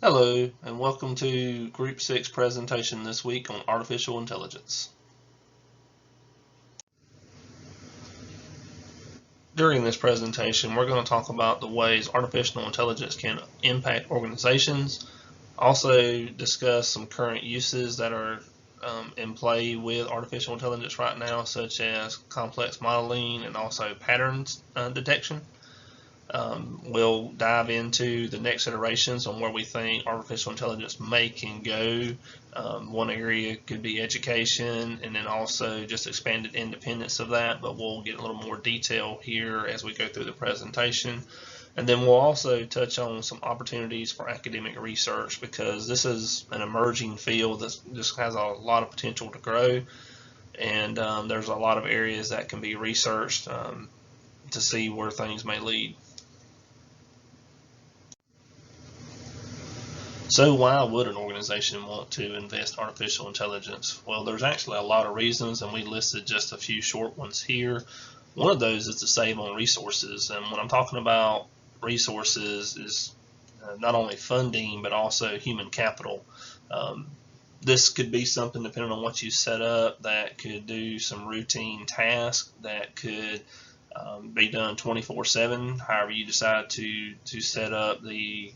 Hello, and welcome to Group 6 presentation this week on artificial intelligence. During this presentation, we're going to talk about the ways artificial intelligence can impact organizations, also discuss some current uses that are in play with artificial intelligence right now, such as complex modeling and also patterns detection. We'll dive into the next iterations on where we think artificial intelligence can go. One area could be education, and then also just expanded independence of that, but we'll get a little more detail here as we go through the presentation. And then we'll also touch on some opportunities for academic research, because this is an emerging field that just has a lot of potential to grow, and there's a lot of areas that can be researched to see where things may lead. So why would an organization want to invest in artificial intelligence? Well, there's actually a lot of reasons, and we listed just a few short ones here. One of those is to save on resources, and when I'm talking about resources is not only funding but also human capital. This could be something, depending on what you set up, that could do some routine tasks that could be done 24/7, however you decide to set up the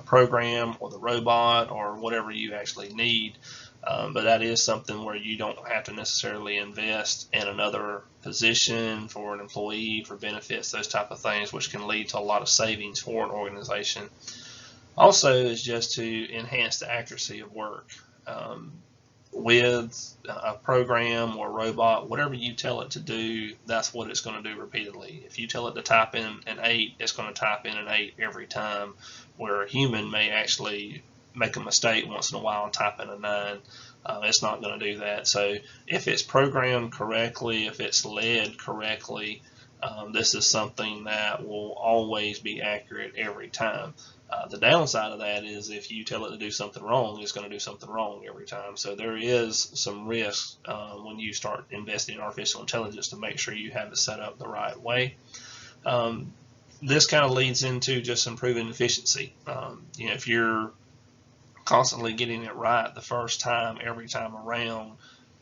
program or the robot or whatever you actually need. But that is something where you don't have to necessarily invest in another position for an employee, for benefits, those type of things, which can lead to a lot of savings for an organization. Also is just to enhance the accuracy of work. With a program or robot, whatever you tell it to do, that's what it's going to do repeatedly. If you tell it to type in an 8, it's going to type in an 8 every time, where a human may actually make a mistake once in a while and type in a 9. It's not going to do that. So if it's programmed correctly, if it's led correctly, this is something that will always be accurate every time. The downside of that is if you tell it to do something wrong, it's going to do something wrong every time. So there is some risk when you start investing in artificial intelligence to make sure you have it set up the right way. This kind of leads into just improving efficiency. If you're constantly getting it right the first time, every time around,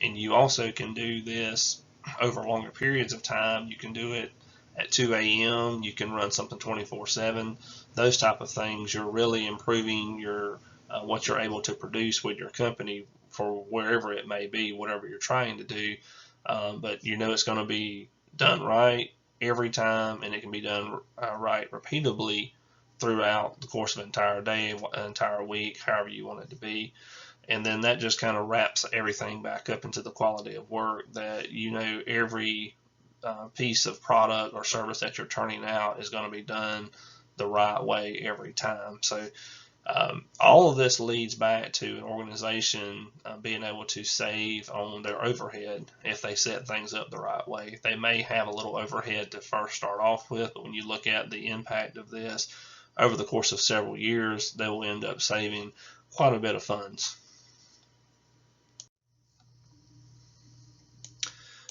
and you also can do this over longer periods of time, you can do it at 2 a.m., you can run something 24/7, those type of things, you're really improving your what you're able to produce with your company for wherever it may be, whatever you're trying to do. But it's going to be done right every time, and it can be done right repeatably throughout the course of an entire day, an entire week, however you want it to be. And then that just kind of wraps everything back up into the quality of work, that every piece of product or service that you're turning out is going to be done the right way every time. So all of this leads back to an organization being able to save on their overhead if they set things up the right way. They may have a little overhead to first start off with, but when you look at the impact of this over the course of several years, they will end up saving quite a bit of funds.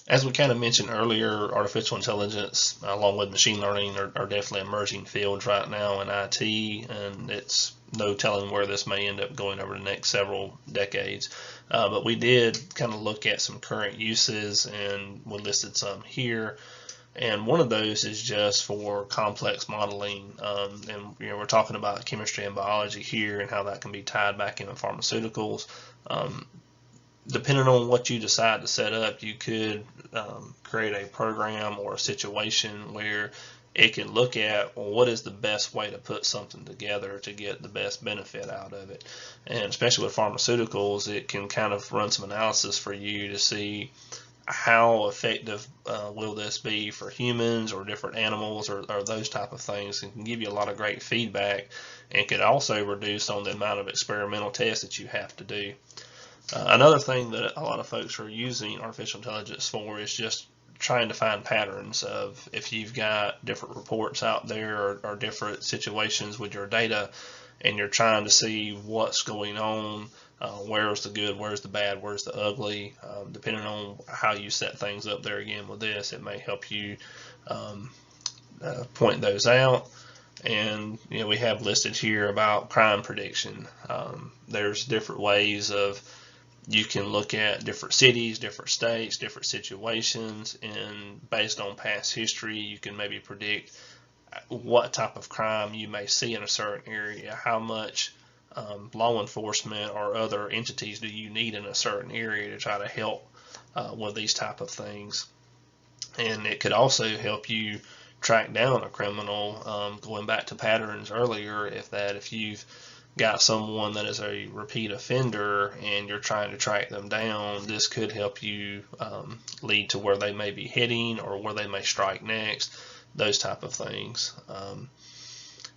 As we kind of mentioned earlier, artificial intelligence along with machine learning are definitely emerging fields right now in IT, and it's no telling where this may end up going over the next several decades. But we did kind of look at some current uses, and we listed some here. And one of those is just for complex modeling, and we're talking about chemistry and biology here and how that can be tied back into pharmaceuticals. Depending on what you decide to set up, you could create a program or a situation where it can look at, well, what is the best way to put something together to get the best benefit out of it. And especially with pharmaceuticals, it can kind of run some analysis for you to see how effective will this be for humans or different animals or those type of things, and can give you a lot of great feedback, and could also reduce on the amount of experimental tests that you have to do. Another thing that a lot of folks are using artificial intelligence for is just trying to find patterns of, if you've got different reports out there or different situations with your data, and you're trying to see what's going on, where's the good, where's the bad, where's the ugly. Depending on how you set things up there, again with this, it may help you point those out. And we have listed here about crime prediction. There's different ways of you can look at different cities, different states, different situations, and based on past history, you can maybe predict what type of crime you may see in a certain area, how much law enforcement or other entities do you need in a certain area to try to help with these type of things. And it could also help you track down a criminal, going back to patterns earlier. If you've got someone that is a repeat offender and you're trying to track them down, this could help you lead to where they may be heading or where they may strike next, those type of things.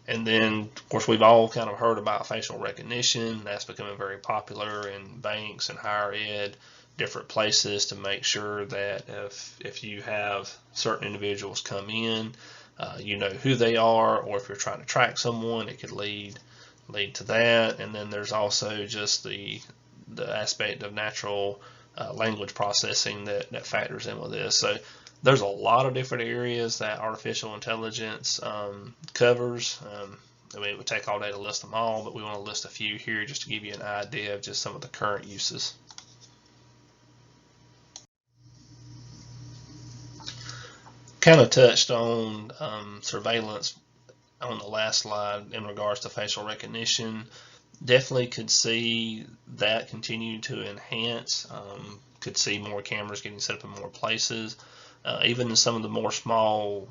And then, of course, we've all kind of heard about facial recognition. That's becoming very popular in banks and higher ed, different places, to make sure that if you have certain individuals come in, you know who they are, or if you're trying to track someone, it could lead to that. And then there's also just the aspect of natural language processing that factors in with this. So there's a lot of different areas that artificial intelligence covers. I mean, it would take all day to list them all, but we want to list a few here just to give you an idea of just some of the current uses. Kind of touched on surveillance on the last slide in regards to facial recognition. Definitely could see that continue to enhance. Could see more cameras getting set up in more places. Even in some of the more small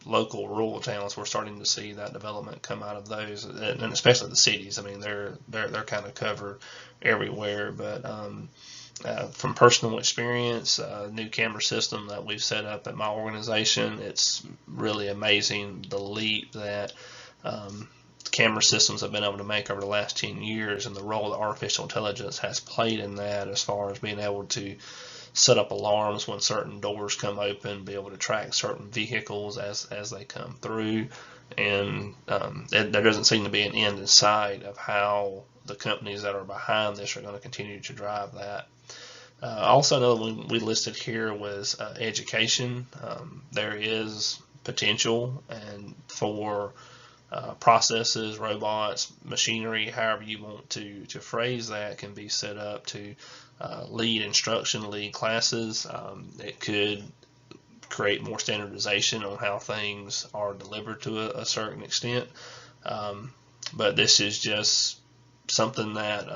local rural towns, we're starting to see that development come out of those, and especially the cities. I mean, they're kind of covered everywhere. But from personal experience, new camera system that we've set up at my organization, it's really amazing the leap that camera systems have been able to make over the last 10 years, and the role that artificial intelligence has played in that, as far as being able to set up alarms when certain doors come open, be able to track certain vehicles as they come through. And there doesn't seem to be an end in sight of how the companies that are behind this are going to continue to drive that. Also, another one we listed here was education. There is potential and for processes, robots, machinery, however you want to phrase that, can be set up to lead instruction, lead classes. It could create more standardization on how things are delivered to a certain extent. But this is just something that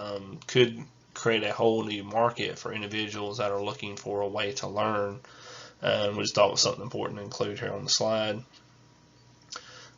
could create a whole new market for individuals that are looking for a way to learn. We just thought it was something important to include here on the slide.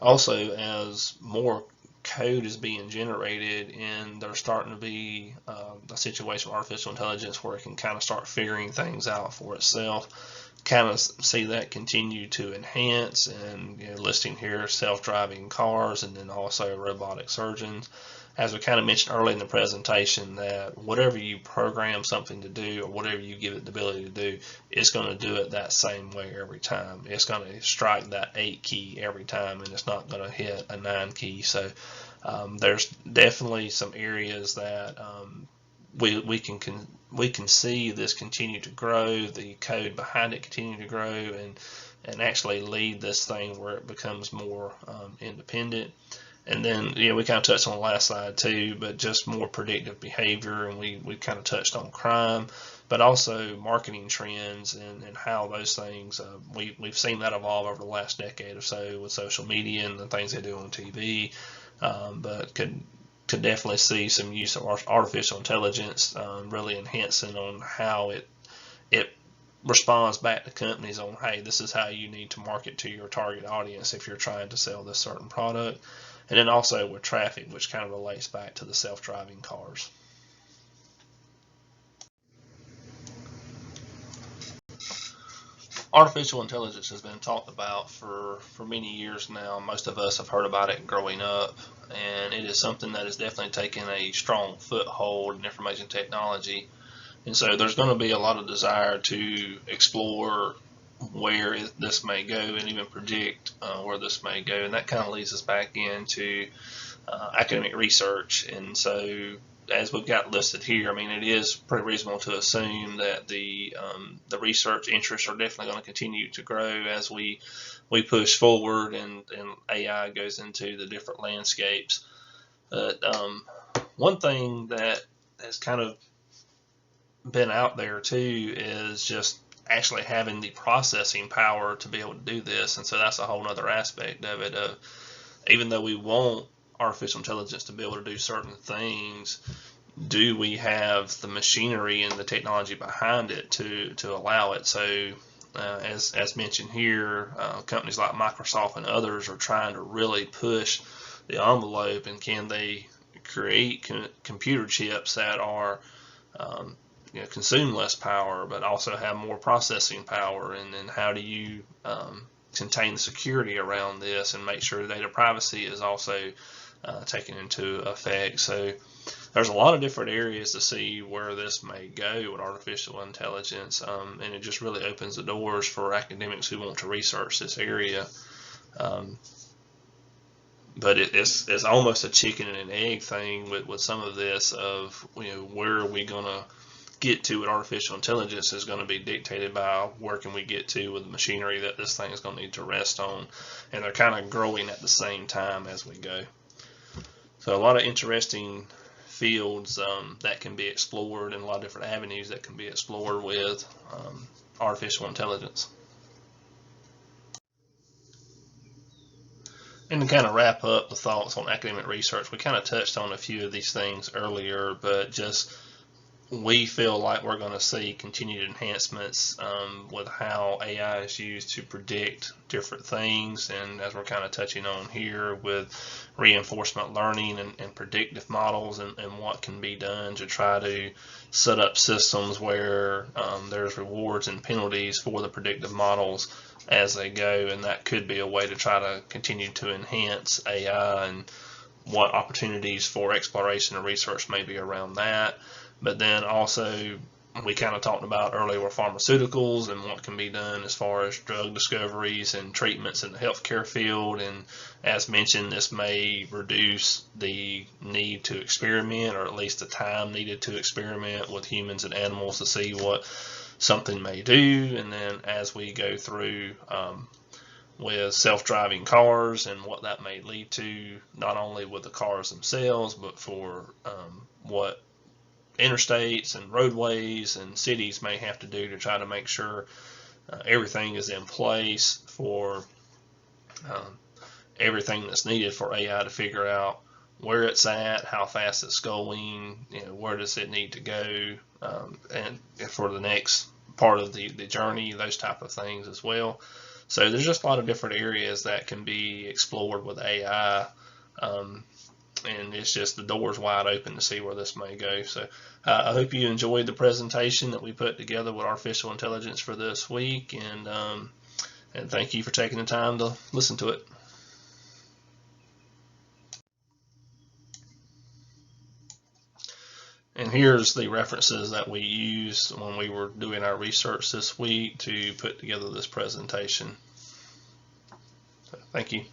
Also, as more code is being generated and there's starting to be a situation with artificial intelligence where it can kind of start figuring things out for itself, kind of see that continue to enhance. And listing here self-driving cars, and then also robotic surgeons. As we kind of mentioned early in the presentation, that whatever you program something to do, or whatever you give it the ability to do, it's going to do it that same way every time. It's going to strike that 8 key every time, and it's not going to hit a 9 key. So there's definitely some areas that we can see this continue to grow, the code behind it continue to grow, and actually lead this thing where it becomes more independent. And then, we kind of touched on the last slide too, but just more predictive behavior, and we kind of touched on crime, but also marketing trends and how those things, we've seen that evolve over the last decade or so with social media and the things they do on TV, but could definitely see some use of artificial intelligence really enhancing on how it responds back to companies on, hey, this is how you need to market to your target audience if you're trying to sell this certain product. And then also with traffic, which kind of relates back to the self-driving cars. Artificial intelligence has been talked about for many years now. Most of us have heard about it growing up, and it is something that has definitely taken a strong foothold in information technology. And so there's going to be a lot of desire to explore where this may go, and even predict where this may go. And that kind of leads us back into academic research. And so, as we've got listed here, I mean, it is pretty reasonable to assume that the research interests are definitely going to continue to grow as we push forward and AI goes into the different landscapes. But one thing that has kind of been out there too is just actually having the processing power to be able to do this. And so that's a whole other aspect of it. Even though we want artificial intelligence to be able to do certain things, do we have the machinery and the technology behind it to allow it? So as mentioned here, companies like Microsoft and others are trying to really push the envelope, and can they create computer chips that are consume less power but also have more processing power, and then how do you contain the security around this and make sure data privacy is also taken into effect. So there's a lot of different areas to see where this may go with artificial intelligence, and it just really opens the doors for academics who want to research this area. But it's almost a chicken and an egg thing with some of this of where are we going to get to with artificial intelligence is going to be dictated by where can we get to with the machinery that this thing is going to need to rest on, and they're kind of growing at the same time as we go. So a lot of interesting fields that can be explored, and a lot of different avenues that can be explored with artificial intelligence. And to kind of wrap up the thoughts on academic research, we kind of touched on a few of these things earlier, but just we feel like we're going to see continued enhancements with how AI is used to predict different things, and as we're kind of touching on here with reinforcement learning and predictive models, and what can be done to try to set up systems where there's rewards and penalties for the predictive models as they go, and that could be a way to try to continue to enhance AI and what opportunities for exploration and research may be around that. But then also, we kind of talked about earlier with pharmaceuticals and what can be done as far as drug discoveries and treatments in the healthcare field. And as mentioned, this may reduce the need to experiment, or at least the time needed to experiment with humans and animals to see what something may do. And then as we go through with self-driving cars and what that may lead to, not only with the cars themselves, but for what interstates and roadways and cities may have to do to try to make sure everything is in place for everything that's needed for AI to figure out where it's at, how fast it's going, where does it need to go, and for the next part of the journey, those type of things as well. So there's just a lot of different areas that can be explored with AI. And it's just the door's wide open to see where this may go. So I hope you enjoyed the presentation that we put together with artificial intelligence for this week, and thank you for taking the time to listen to it. And here's the references that we used when we were doing our research this week to put together this presentation. So, thank you.